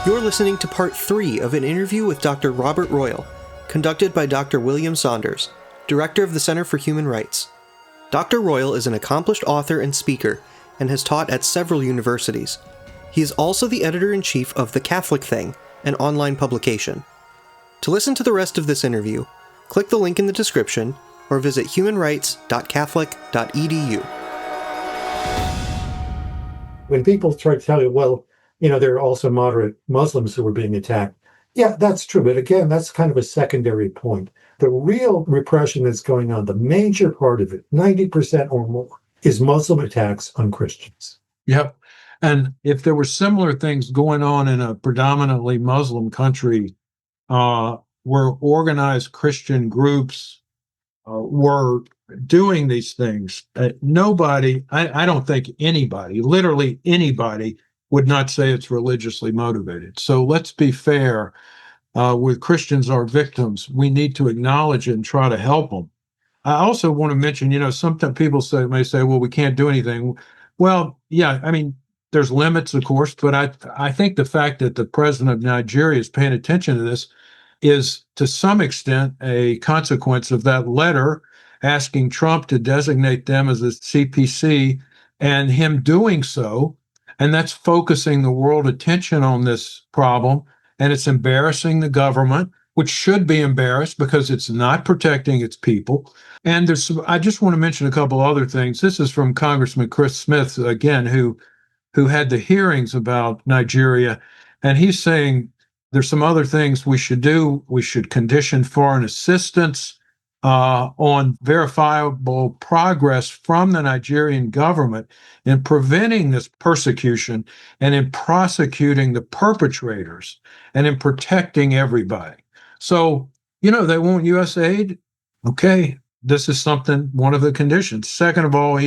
You're listening to part 3 of an interview with Dr. Robert Royal, conducted by Dr. William Saunders, Director of the Center for Human Rights. Dr. Royal is an accomplished author and speaker, and has taught at several universities. He is also the editor-in-chief of The Catholic Thing, an online publication. To listen to the rest of this interview, click the link in the description, or visit humanrights.catholic.edu. When people try to tell you, well, there are also moderate Muslims who are being attacked. Yeah, that's true. But again, that's kind of a secondary point. The real repression that's going on, the major part of it, 90% or more, is Muslim attacks on Christians. Yep. And if there were similar things going on in a predominantly Muslim country, where organized Christian groups were doing these things, nobody, I don't think anybody, literally anybody, would not say it's religiously motivated. So let's be fair. With Christians are victims, we need to acknowledge it and try to help them. I also want to mention, sometimes people may say, well, we can't do anything. Well, yeah, I mean, there's limits, of course, but I think the fact that the president of Nigeria is paying attention to this is to some extent a consequence of that letter asking Trump to designate them as a CPC, and him doing so. And that's focusing the world attention on this problem. And it's embarrassing the government, which should be embarrassed because it's not protecting its people. And I just want to mention a couple other things. This is from Congressman Chris Smith, again, who had the hearings about Nigeria. And he's saying there's some other things we should do. We should condition foreign assistance on verifiable progress from the Nigerian government in preventing this persecution and in prosecuting the perpetrators and in protecting everybody. So, they want U.S. aid. Okay, this is one of the conditions. Second of all,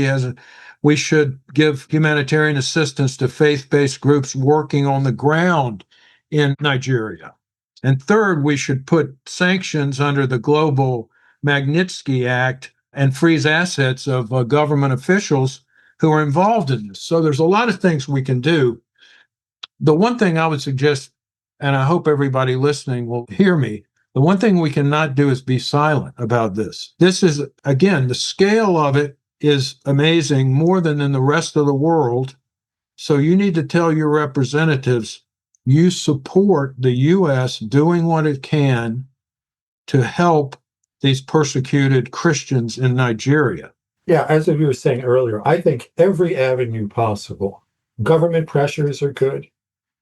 we should give humanitarian assistance to faith-based groups working on the ground in Nigeria. And third, we should put sanctions under the global Magnitsky Act and freeze assets of government officials who are involved in this. So there's a lot of things we can do. The one thing I would suggest, and I hope everybody listening will hear me, the one thing we cannot do is be silent about this. This is, again, the scale of it is amazing, more than in the rest of the world. So you need to tell your representatives you support the U.S. doing what it can to help these persecuted Christians in Nigeria. Yeah, as you were saying earlier, I think every avenue possible. Government pressures are good.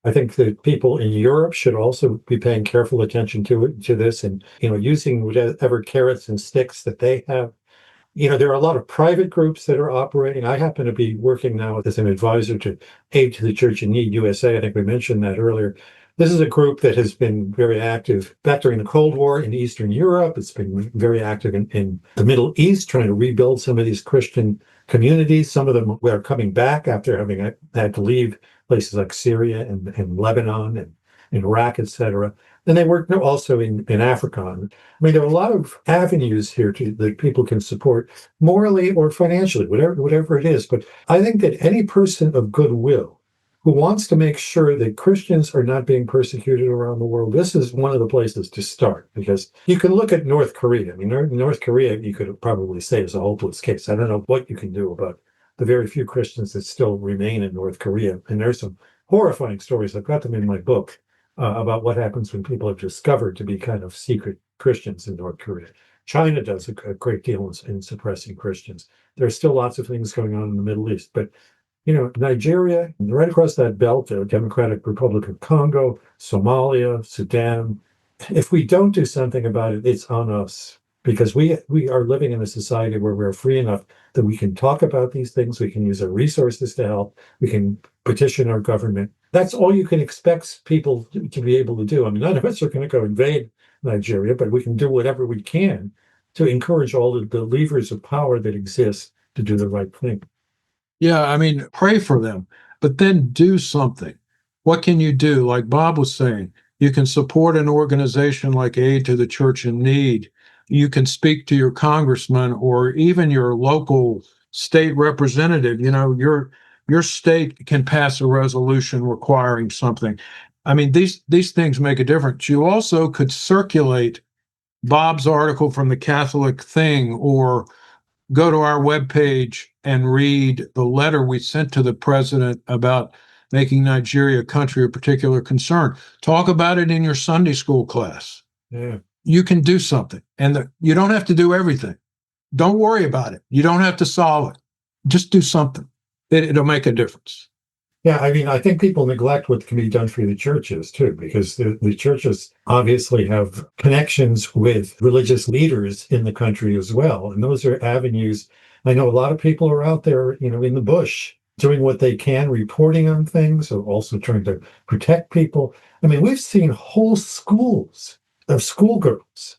I think that people in Europe should also be paying careful attention to this and, using whatever carrots and sticks that they have. There are a lot of private groups that are operating. I happen to be working now as an advisor to Aid to the Church in Need USA. I think we mentioned that earlier. This is a group that has been very active back during the Cold War in Eastern Europe. It's been very active in the Middle East, trying to rebuild some of these Christian communities. Some of them are coming back after having had to leave places like Syria and Lebanon and Iraq, etc. Then they work also in Africa. I mean, there are a lot of avenues here that people can support morally or financially, whatever it is. But I think that any person of goodwill who wants to make sure that Christians are not being persecuted around the world, this is one of the places to start. Because you can look at North Korea. I mean, North Korea, you could probably say, is a hopeless case. I don't know what you can do about the very few Christians that still remain in North Korea. And there's some horrifying stories. I've got them in my book about what happens when people are discovered to be kind of secret Christians in North Korea. China does a great deal in suppressing Christians. There's still lots of things going on in the Middle East. But Nigeria, right across that belt, the Democratic Republic of Congo, Somalia, Sudan. If we don't do something about it, it's on us, because we are living in a society where we're free enough that we can talk about these things. We can use our resources to help. We can petition our government. That's all you can expect people to be able to do. I mean, none of us are going to go invade Nigeria, but we can do whatever we can to encourage all of the levers of power that exist to do the right thing. Yeah, I mean, pray for them, but then do something. What can you do? Like Bob was saying, you can support an organization like Aid to the Church in Need. You can speak to your congressman or even your local state representative. Your state can pass a resolution requiring something. I mean, these things make a difference. You also could circulate Bob's article from the Catholic Thing, or go to our webpage and read the letter we sent to the president about making Nigeria a country of particular concern. Talk about it in your Sunday school class. Yeah. You can do something, and you don't have to do everything. Don't worry about it. You don't have to solve it. Just do something. It'll make a difference. Yeah, I mean, I think people neglect what can be done for the churches too, because the churches obviously have connections with religious leaders in the country as well. And those are avenues. I know a lot of people are out there, in the bush doing what they can, reporting on things, or also trying to protect people. I mean, we've seen whole schools of schoolgirls,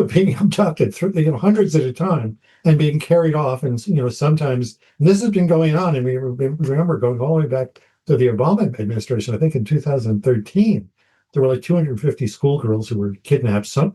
being abducted through, hundreds at a time and being carried off. And, sometimes, and this has been going on. And we remember going all the way back to the Obama administration. I think in 2013, there were like 250 schoolgirls who were kidnapped. Some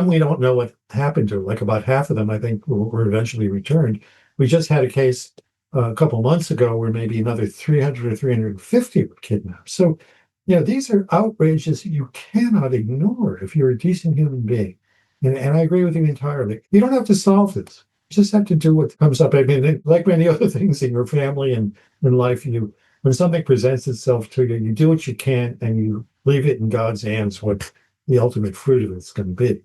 we don't know what happened to. Like about half of them, I think, were eventually returned. We just had a case a couple months ago where maybe another 300 or 350 were kidnapped. So, these are outrages you cannot ignore if you're a decent human being. And I agree with you entirely. You don't have to solve this. You just have to do what comes up. I mean, like many other things in your family and in life, when something presents itself to you, you do what you can and you leave it in God's hands what the ultimate fruit of it's going to be.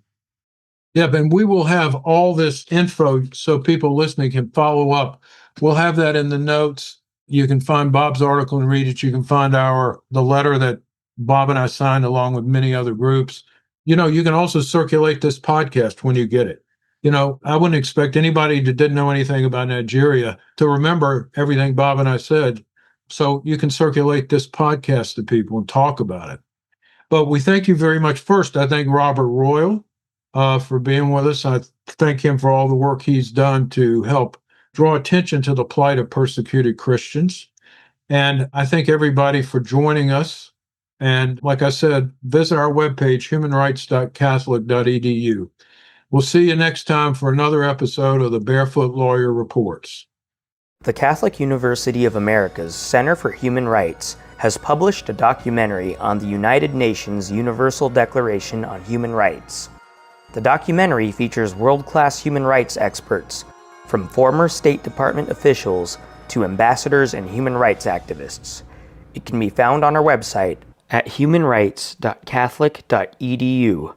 Yeah, Ben, we will have all this info so people listening can follow up. We'll have that in the notes. You can find Bob's article and read it. You can find the letter that Bob and I signed along with many other groups. You can also circulate this podcast when you get it. I wouldn't expect anybody that didn't know anything about Nigeria to remember everything Bob and I said. So you can circulate this podcast to people and talk about it. But we thank you very much. First, I thank Robert Royal for being with us. I thank him for all the work he's done to help draw attention to the plight of persecuted Christians. And I thank everybody for joining us. And like I said, visit our webpage, humanrights.catholic.edu. We'll see you next time for another episode of the Barefoot Lawyer Reports. The Catholic University of America's Center for Human Rights has published a documentary on the United Nations Universal Declaration on Human Rights. The documentary features world-class human rights experts, from former State Department officials to ambassadors and human rights activists. It can be found on our website at humanrights.catholic.edu.